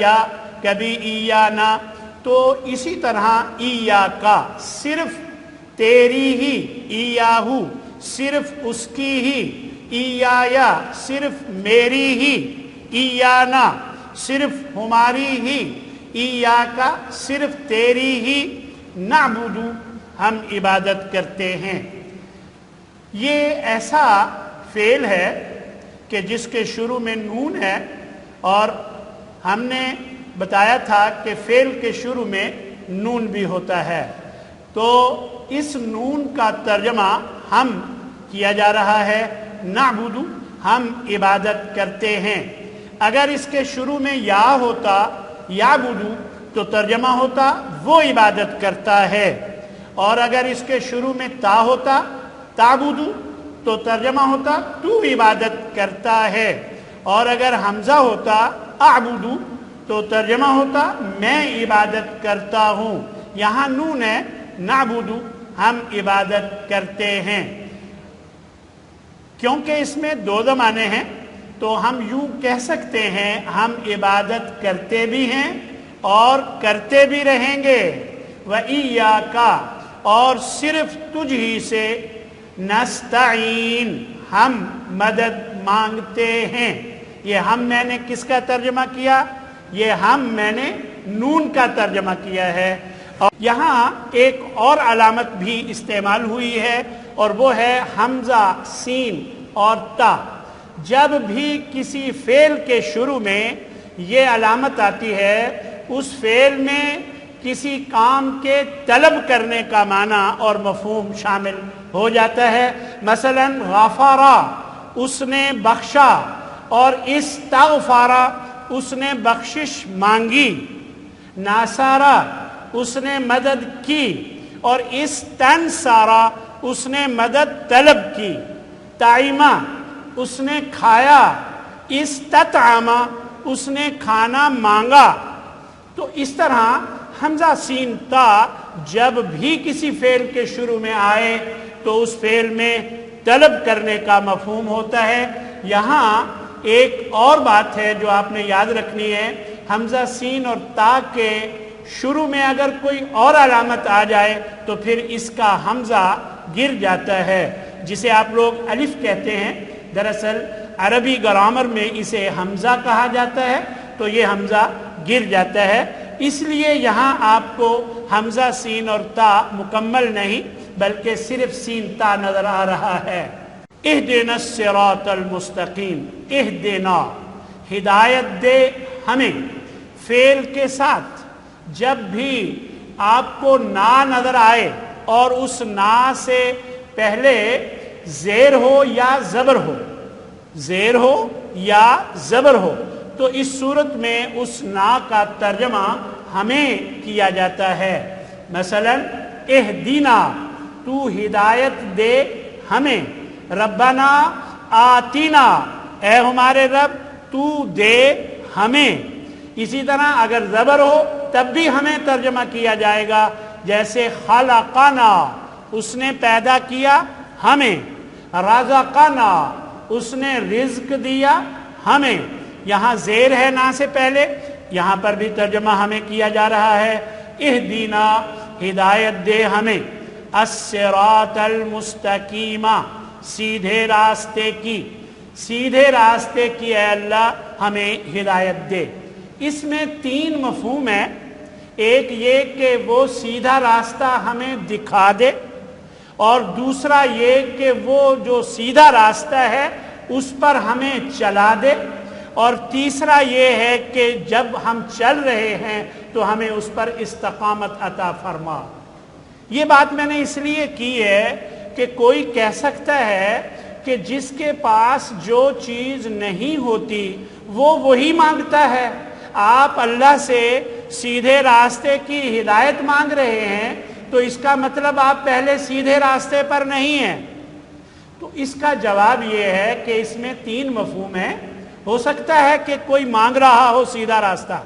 یا، کبھی ایانا. تو اسی طرح ایا کا صرف تیری ہی، ایاہو صرف اس کی ہی، ایایا صرف میری ہی، ایانا صرف ہماری ہی، ایاکا صرف تیری ہی، نعبدو ہم عبادت کرتے ہیں. یہ ایسا فعل ہے کہ جس کے شروع میں نون ہے، اور ہم نے بتایا تھا کہ فعل کے شروع میں نون بھی ہوتا ہے. تو اس نون کا ترجمہ ہم کیا جا رہا ہے نعبدو ہم عبادت کرتے ہیں. اگر اس کے شروع میں یا ہوتا یعبدو تو ترجمہ ہوتا وہ عبادت کرتا ہے، اور اگر اس کے شروع میں تا ہوتا تعبدو تو ترجمہ ہوتا تو عبادت کرتا ہے، اور اگر حمزہ ہوتا اعبدو تو ترجمہ ہوتا میں عبادت کرتا ہوں. یہاں نون ہے نعبدو ہم عبادت کرتے ہیں. کیونکہ اس میں دو زمانے ہیں تو ہم یوں کہہ سکتے ہیں ہم عبادت کرتے بھی ہیں اور کرتے بھی رہیں گے. وَإِيَّاكَ اور صرف تجھ ہی سے، نستعین ہم مدد مانگتے ہیں. یہ ہم میں نے کس کا ترجمہ کیا؟ یہ ہم میں نے نون کا ترجمہ کیا ہے. اور یہاں ایک اور علامت بھی استعمال ہوئی ہے، اور وہ ہے حمزہ، سین اور تا. جب بھی کسی فعل کے شروع میں یہ علامت آتی ہے، اس فعل میں کسی کام کے طلب کرنے کا معنی اور مفہوم شامل ہو جاتا ہے. مثلا غفارا اس نے بخشا، اور استغفارا اس نے بخشش مانگی. ناصارا اس نے مدد کی، اور استنصارا اس نے مدد طلب کی. طعیمہ اس نے کھایا، استطعما اس نے کھانا مانگا. تو اس طرح حمزہ سین تا جب بھی کسی فعل کے شروع میں آئے تو اس فعل میں طلب کرنے کا مفہوم ہوتا ہے. یہاں ایک اور بات ہے جو آپ نے یاد رکھنی ہے، حمزہ سین اور تا کے شروع میں اگر کوئی اور علامت آ جائے تو پھر اس کا حمزہ گر جاتا ہے، جسے آپ لوگ الف کہتے ہیں. دراصل عربی گرامر میں اسے حمزہ کہا جاتا ہے، تو یہ حمزہ گر جاتا ہے. اس لیے یہاں آپ کو حمزہ سین اور تا مکمل نہیں بلکہ صرف سین تا نظر آ رہا ہے. اہدنا الصراط المستقیم، اہدنا ہدایت دے ہمیں. فعل کے ساتھ جب بھی آپ کو نا نظر آئے اور اس نا سے پہلے زیر ہو یا زبر ہو، زیر ہو یا زبر ہو، تو اس صورت میں اس نا کا ترجمہ ہمیں کیا جاتا ہے. مثلا اہدنا تو ہدایت دے ہمیں، ربنا آتینا اے ہمارے رب تو دے ہمیں. اسی طرح اگر زبر ہو تب بھی ہمیں ترجمہ کیا جائے گا، جیسے خلقنا اس نے پیدا کیا ہمیں، رزقنا اس نے رزق دیا ہمیں. یہاں زیر ہے نا سے پہلے، یہاں پر بھی ترجمہ ہمیں کیا جا رہا ہے. اہدنا ہدایت دے ہمیں، الصراط المستقیم سیدھے راستے کی، سیدھے راستے کی اے اللہ ہمیں ہدایت دے. اس میں تین مفہوم ہے. ایک یہ کہ وہ سیدھا راستہ ہمیں دکھا دے، اور دوسرا یہ کہ وہ جو سیدھا راستہ ہے اس پر ہمیں چلا دے، اور تیسرا یہ ہے کہ جب ہم چل رہے ہیں تو ہمیں اس پر استقامت عطا فرما. یہ بات میں نے اس لیے کی ہے کہ کوئی کہہ سکتا ہے کہ جس کے پاس جو چیز نہیں ہوتی وہ وہی مانگتا ہے. آپ اللہ سے سیدھے راستے کی ہدایت مانگ رہے ہیں تو اس کا مطلب آپ پہلے سیدھے راستے پر نہیں ہیں. تو اس کا جواب یہ ہے کہ اس میں تین مفہوم ہیں. ہو سکتا ہے کہ کوئی مانگ رہا ہو سیدھا راستہ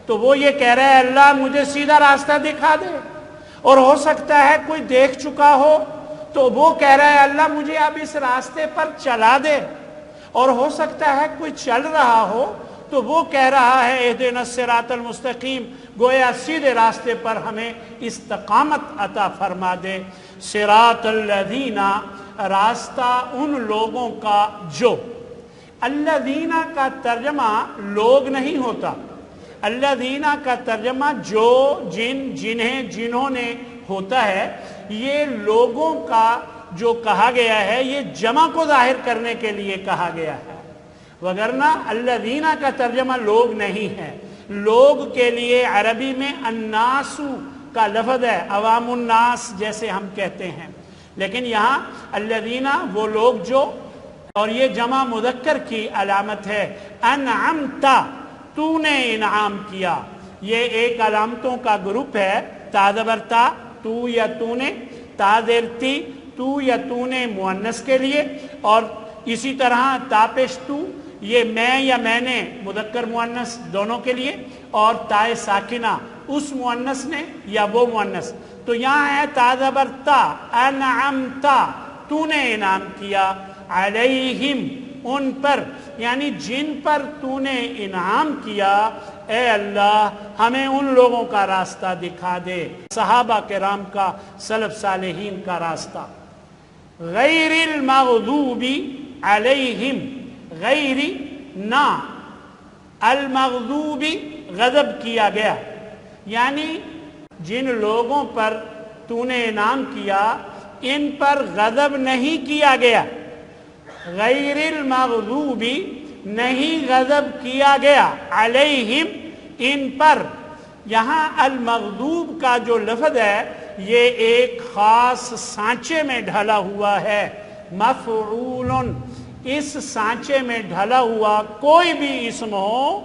تو وہ یہ کہہ رہا ہے اللہ مجھے سیدھا راستہ دکھا دے، اور ہو سکتا ہے کوئی دیکھ چکا ہو تو وہ کہہ رہا ہے اللہ مجھے اب اس راستے پر چلا دے، اور ہو سکتا ہے کوئی چل رہا ہو تو وہ کہہ رہا ہے اہدنا الصراط المستقیم، گویا سیدھے راستے پر ہمیں استقامت عطا فرما دے۔ صراط الذین، راستہ ان لوگوں کا جو، الذین کا ترجمہ لوگ نہیں ہوتا، الذین کا ترجمہ جو، جن، جنہیں، جنہوں نے ہوتا ہے۔ یہ لوگوں کا جو کہا گیا ہے یہ جمع کو ظاہر کرنے کے لیے کہا گیا ہے، وگرنہ الذین کا ترجمہ لوگ نہیں ہے۔ لوگ کے لیے عربی میں الناس کا لفظ ہے، عوام الناس جیسے ہم کہتے ہیں، لیکن یہاں الذین وہ لوگ جو، اور یہ جمع مذکر کی علامت ہے۔ انعمت، تو نے انعام کیا، یہ ایک علامتوں کا گروپ ہے۔ تا زبر تا، تو یا تو نے، تا زیر تی، تو یا تو نے مؤنث کے لیے، اور اسی طرح تا پیش تو، یہ میں یا میں نے مذکر مؤنث دونوں کے لیے، اور تائے ساکنہ اس مؤنث نے یا وہ مؤنث۔ تو یہاں ہے تا زبر تا، انعمتا، تو نے انعام کیا، علیہم، ان پر، یعنی جن پر تو نے انعام کیا، اے اللہ ہمیں ان لوگوں کا راستہ دکھا دے، صحابہ کرام کا، سلف صالحین کا راستہ۔ غیر المغضوب علیہم، غیر نہ، المغضوب غضب کیا گیا، یعنی جن لوگوں پر تو نے انعام کیا ان پر غضب نہیں کیا گیا، غیر المغضوب نہیں غضب کیا گیا، علیہم ان پر۔ یہاں المغضوب کا جو لفظ ہے یہ ایک خاص سانچے میں ڈھلا ہوا ہے، مفعول، اس سانچے میں ڈھلا ہوا کوئی بھی اسم ہو،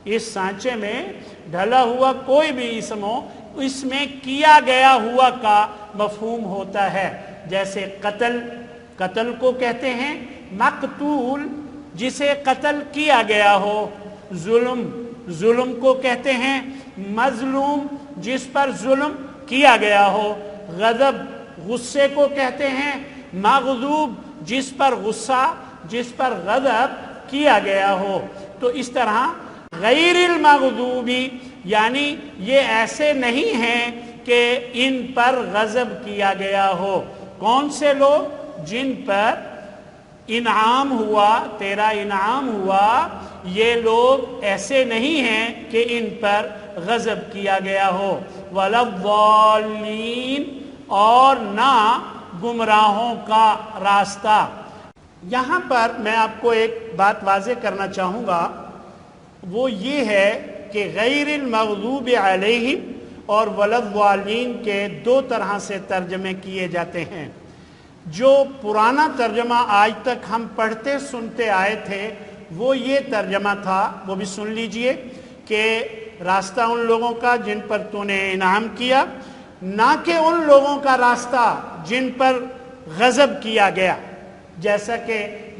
اس سانچے میں ڈھلا ہوا کوئی بھی اسم ہو، اس میں کیا گیا ہوا کا مفہوم ہوتا ہے۔ جیسے قتل، قتل کو کہتے ہیں مقتول، جسے قتل کیا گیا ہو۔ ظلم، ظلم کو کہتے ہیں مظلوم، جس پر ظلم کیا گیا ہو۔ غضب، غصے کو کہتے ہیں مغضوب، جس پر غصہ، جس پر غضب کیا گیا ہو۔ تو اس طرح غیر المغضوبی، یعنی یہ ایسے نہیں ہیں کہ ان پر غضب کیا گیا ہو۔ کون سے لوگ؟ جن پر انعام ہوا، تیرا انعام ہوا، یہ لوگ ایسے نہیں ہیں کہ ان پر غضب کیا گیا ہو۔ وَلَا الضَّالِّينَ، اور نہ گمراہوں کا راستہ۔ یہاں پر میں آپ کو ایک بات واضح کرنا چاہوں گا، وہ یہ ہے کہ غیر المغضوب علیہم اور وَلَا الضَّالِّينَ کے دو طرح سے ترجمے کیے جاتے ہیں۔ جو پرانا ترجمہ آج تک ہم پڑھتے سنتے آئے تھے وہ یہ ترجمہ تھا، وہ بھی سن لیجئے، کہ راستہ ان لوگوں کا جن پر تو نے انعام کیا، نہ کہ ان لوگوں کا راستہ جن پر غضب کیا گیا، جیسا کہ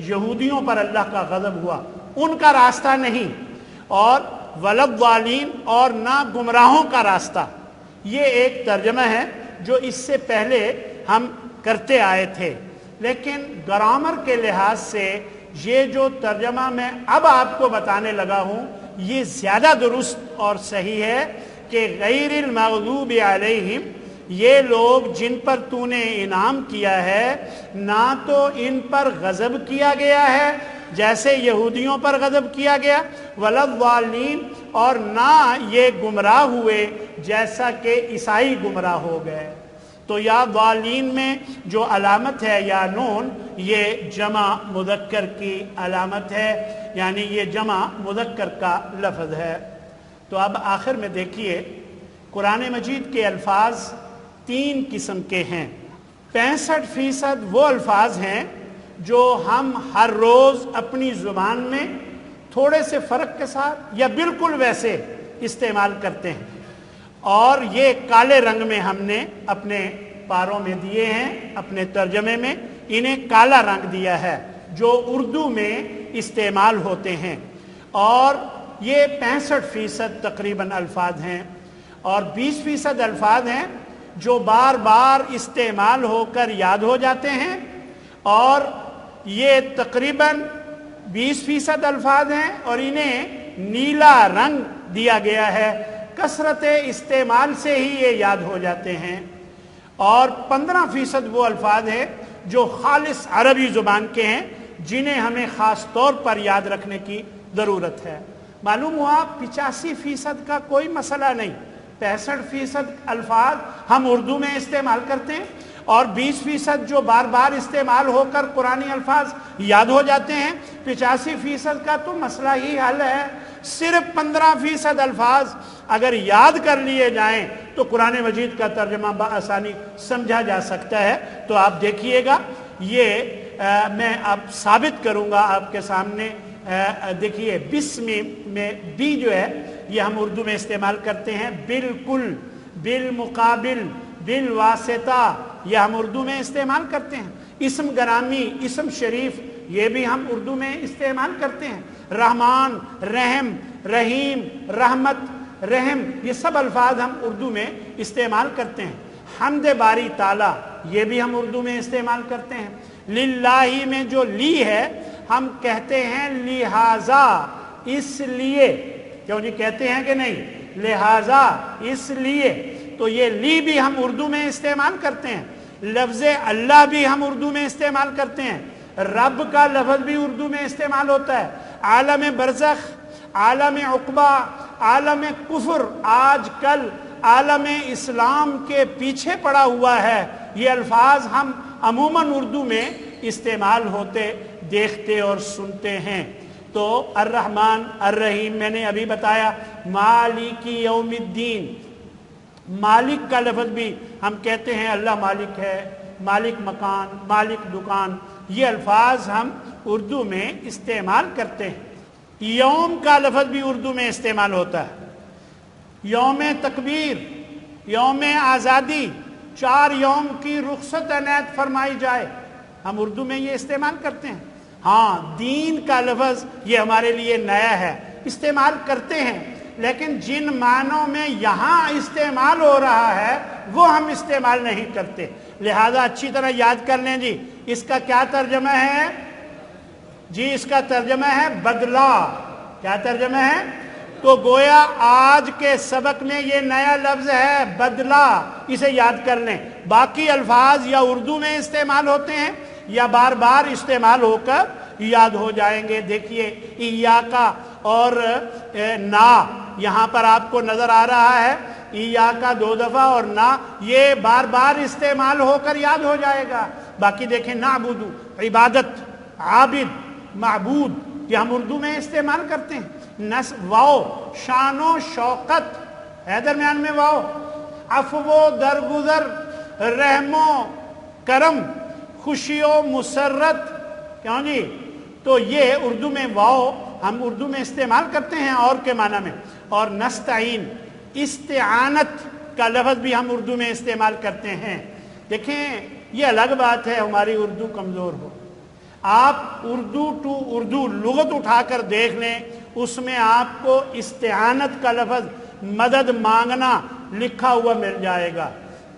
یہودیوں پر اللہ کا غضب ہوا، ان کا راستہ نہیں، اور وَلَا الضَّالِّينَ، اور نہ گمراہوں کا راستہ۔ یہ ایک ترجمہ ہے جو اس سے پہلے ہم کرتے آئے تھے، لیکن گرامر کے لحاظ سے یہ جو ترجمہ میں اب آپ کو بتانے لگا ہوں یہ زیادہ درست اور صحیح ہے کہ غیر المغضوب علیہم، یہ لوگ جن پر تو نے انعام کیا ہے نہ تو ان پر غضب کیا گیا ہے جیسے یہودیوں پر غضب کیا گیا، وَلَا الضَّالِّينَ، اور نہ یہ گمراہ ہوئے جیسا کہ عیسائی گمراہ ہو گئے۔ تو یا ضالین میں جو علامت ہے یا نون، یہ جمع مذکر کی علامت ہے، یعنی یہ جمع مذکر کا لفظ ہے۔ تو اب آخر میں دیکھیے، قرآن مجید کے الفاظ تین قسم کے ہیں۔ 65% وہ الفاظ ہیں جو ہم ہر روز اپنی زبان میں تھوڑے سے فرق کے ساتھ یا بالکل ویسے استعمال کرتے ہیں، اور یہ کالے رنگ میں ہم نے اپنے پاروں میں دیے ہیں، اپنے ترجمے میں انہیں کالا رنگ دیا ہے جو اردو میں استعمال ہوتے ہیں، اور یہ 65% تقریباً الفاظ ہیں، اور 20% الفاظ ہیں جو بار بار استعمال ہو کر یاد ہو جاتے ہیں، اور یہ تقریباً 20% الفاظ ہیں اور انہیں نیلا رنگ دیا گیا ہے، کثرت استعمال سے ہی یہ یاد ہو جاتے ہیں، اور 15% وہ الفاظ ہیں جو خالص عربی زبان کے ہیں جنہیں ہمیں خاص طور پر یاد رکھنے کی ضرورت ہے۔ معلوم ہوا 85% کا کوئی مسئلہ نہیں، 65% الفاظ ہم اردو میں استعمال کرتے ہیں، اور 20% جو بار بار استعمال ہو کر قرآنی الفاظ یاد ہو جاتے ہیں۔ 85% کا تو مسئلہ ہی حل ہے، صرف 15% الفاظ اگر یاد کر لیے جائیں تو قرآن مجید کا ترجمہ بآسانی سمجھا جا سکتا ہے۔ تو آپ دیکھیے گا، یہ میں اب ثابت کروں گا آپ کے سامنے۔ دیکھیے بسم میں بی جو ہے یہ ہم اردو میں استعمال کرتے ہیں، بالکل، بالمقابل، بالواسطہ، یہ ہم اردو میں استعمال کرتے ہیں۔ اسم گرامی، اسم شریف، یہ بھی ہم اردو میں استعمال کرتے ہیں۔ رحمان، رحم، رحیم، رحمت، رحم، یہ سب الفاظ ہم اردو میں استعمال کرتے ہیں۔ حمد باری تعالیٰ، یہ بھی ہم اردو میں استعمال کرتے ہیں۔ للہ میں جو لی ہے ہم کہتے ہیں لہذا، اس لیے، کیوں جی کہتے ہیں کہ نہیں؟ لہذا، اس لیے، تو یہ لی بھی ہم اردو میں استعمال کرتے ہیں۔ لفظ اللہ بھی ہم اردو میں استعمال کرتے ہیں، رب کا لفظ بھی اردو میں استعمال ہوتا ہے۔ عالم برزخ، عالم عقبہ، عالم کفر آج کل عالم اسلام کے پیچھے پڑا ہوا ہے، یہ الفاظ ہم عموماً اردو میں استعمال ہوتے دیکھتے اور سنتے ہیں۔ تو الرحمن، الرحیم میں نے ابھی بتایا، مالک یوم الدین، مالک کا لفظ بھی ہم کہتے ہیں اللہ مالک ہے، مالک مکان، مالک دکان، یہ الفاظ ہم اردو میں استعمال کرتے ہیں۔ یوم کا لفظ بھی اردو میں استعمال ہوتا ہے، یوم تکبیر، یوم آزادی، 4 یوم کی رخصت عنایت فرمائی جائے، ہم اردو میں یہ استعمال کرتے ہیں۔ ہاں، دین کا لفظ یہ ہمارے لیے نیا ہے، استعمال کرتے ہیں، لیکن جن معنوں میں یہاں استعمال ہو رہا ہے وہ ہم استعمال نہیں کرتے، لہذا اچھی طرح یاد کر لیں جی۔ اس کا کیا ترجمہ ہے؟ جی اس کا ترجمہ ہے بدلہ۔ کیا ترجمہ ہے؟ تو گویا آج کے سبق میں یہ نیا لفظ ہے بدلہ، اسے یاد کر لیں۔ باقی الفاظ یا اردو میں استعمال ہوتے ہیں یا بار بار استعمال ہو کر یاد ہو جائیں گے۔ دیکھیے ایاکا اور نا یہاں پر آپ کو نظر آ رہا ہے، ایاکا 2 دفعہ اور نا یہ بار بار استعمال ہو کر یاد ہو جائے گا۔ باقی دیکھیں نعبدو، عبادت، عابد، معبود، یہ ہم اردو میں استعمال کرتے ہیں۔ واو، شان و شوقت ہے درمیان میں واو، عفو و درگزر، رحم و کرم، خوشی و مسرت، کیوں جی؟ تو یہ اردو میں واو ہم اردو میں استعمال کرتے ہیں اور کے معنی میں۔ اور نستعین، استعانت کا لفظ بھی ہم اردو میں استعمال کرتے ہیں۔ دیکھیں یہ الگ بات ہے ہماری اردو کمزور ہو، آپ اردو ٹو اردو لغت اٹھا کر دیکھ لیں، اس میں آپ کو استعانت کا لفظ مدد مانگنا لکھا ہوا مل جائے گا۔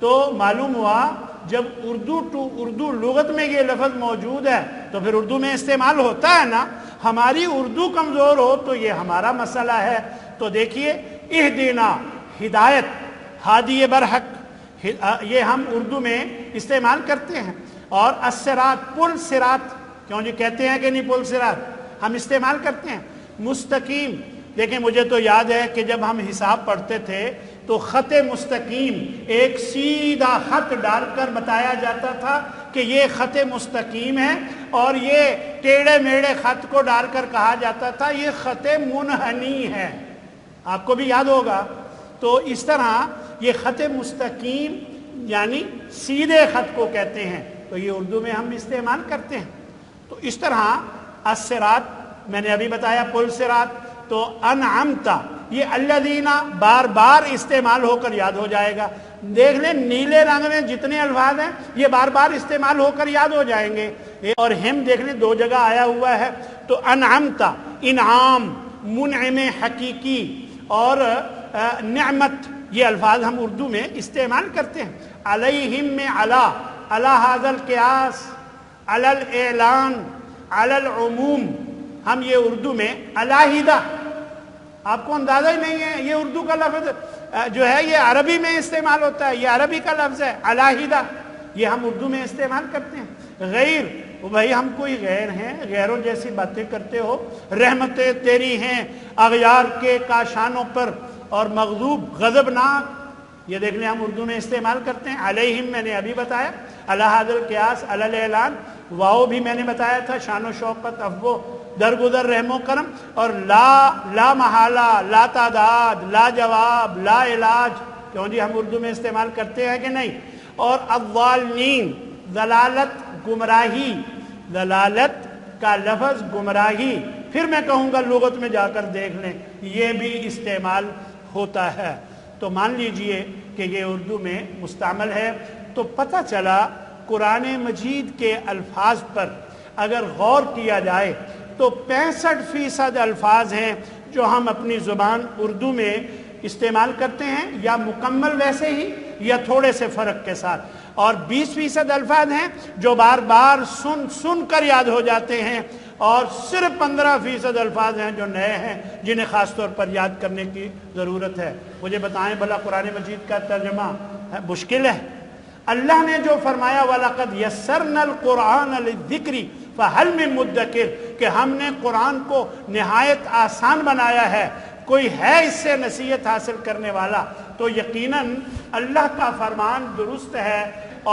تو معلوم ہوا جب اردو ٹو اردو لغت میں یہ لفظ موجود ہے تو پھر اردو میں استعمال ہوتا ہے نا۔ ہماری اردو کمزور ہو تو یہ ہمارا مسئلہ ہے۔ تو دیکھیے اہدنا، ہدایت، ہادی برحق، یہ ہم اردو میں استعمال کرتے ہیں۔ اور الصراط، پل صراط، کیوں جی کہتے ہیں کہ نہیں پل صراط، ہم استعمال کرتے ہیں۔ مستقیم، دیکھیں مجھے تو یاد ہے کہ جب ہم حساب پڑھتے تھے تو خط مستقیم، ایک سیدھا خط ڈال کر بتایا جاتا تھا کہ یہ خط مستقیم ہے، اور یہ ٹیڑھے میڑھے خط کو ڈال کر کہا جاتا تھا یہ خط منحنی ہے، آپ کو بھی یاد ہوگا۔ تو اس طرح یہ خط مستقیم یعنی سیدھے خط کو کہتے ہیں، تو یہ اردو میں ہم استعمال کرتے ہیں۔ تو اس طرح الصراط میں نے ابھی بتایا، پل صراط، تو انعمتا، یہ الذین بار بار استعمال ہو کر یاد ہو جائے گا۔ دیکھ لیں نیلے رنگ میں جتنے الفاظ ہیں یہ بار بار استعمال ہو کر یاد ہو جائیں گے۔ اور ہم دیکھ لیں 2 جگہ آیا ہوا ہے، تو انعمتا، انعام، منعم حقیقی، اور نعمت، یہ الفاظ ہم اردو میں استعمال کرتے ہیں۔ علیہم میں علی ھذا القیاس، علی الاعلان، علی العموم، ہم یہ اردو میں علیحدہ، آپ کو اندازہ ہی نہیں ہے یہ اردو کا لفظ جو ہے یہ عربی میں استعمال ہوتا ہے، یہ عربی کا لفظ ہے علیحدہ، یہ ہم اردو میں استعمال کرتے ہیں۔ غیر، بھائی ہم کوئی غیر ہیں؟ غیروں جیسی باتیں کرتے ہو؟ رحمتیں تیری ہیں اغیار کے کاشانوں پر اور مغضوب غضبناک، یہ دیکھ لیں ہم اردو میں استعمال کرتے ہیں۔ علیہم میں نے ابھی بتایا، علی حاضر قیاس، علی الاعلان، واؤ بھی میں نے بتایا تھا، شان و شوقت، افو، درگزر، رحم و کرم، اور لا محالہ، لا تعداد، لا جواب، لا علاج، کیوں جی ہم اردو میں استعمال کرتے ہیں کہ نہیں؟ اور الضالین، ضلالت، گمراہی، ضلالت کا لفظ گمراہی، پھر میں کہوں گا لغت میں جا کر دیکھ لیں یہ بھی استعمال ہوتا ہے۔ تو مان لیجئے کہ یہ اردو میں مستعمل ہے۔ تو پتہ چلا قرآن مجید کے الفاظ پر اگر غور کیا جائے تو 65% الفاظ ہیں جو ہم اپنی زبان اردو میں استعمال کرتے ہیں، یا مکمل ویسے ہی یا تھوڑے سے فرق کے ساتھ، اور 20% الفاظ ہیں جو بار بار سن کر یاد ہو جاتے ہیں، اور صرف 15% الفاظ ہیں جو نئے ہیں جنہیں خاص طور پر یاد کرنے کی ضرورت ہے۔ مجھے بتائیں بھلا قرآن مجید کا ترجمہ مشکل ہے؟ اللہ نے جو فرمایا وَلَقَدْ يَسَّرْنَا الْقُرْآنَ لِلذِّكْرِ فَهَلْ مِن مُدَّكِرٍ، کہ ہم نے قرآن کو نہایت آسان بنایا ہے، کوئی ہے اس سے نصیحت حاصل کرنے والا؟ تو یقیناً اللہ کا فرمان درست ہے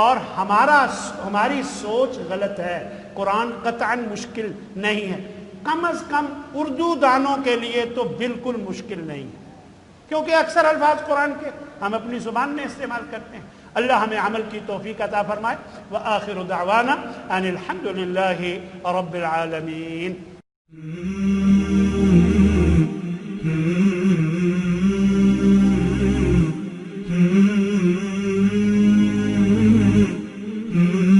اور ہماری سوچ غلط ہے۔ قرآن قطعاً مشکل نہیں ہے، کم از کم اردو دانوں کے لیے تو بالکل مشکل نہیں ہے، کیونکہ اکثر الفاظ قرآن کے ہم اپنی زبان میں استعمال کرتے ہیں۔ اللہ ہمیں عمل کی توفیق عطا فرمائے۔ وآخر دعوانا ان الحمد للہ رب العالمین۔ Mm-hmm.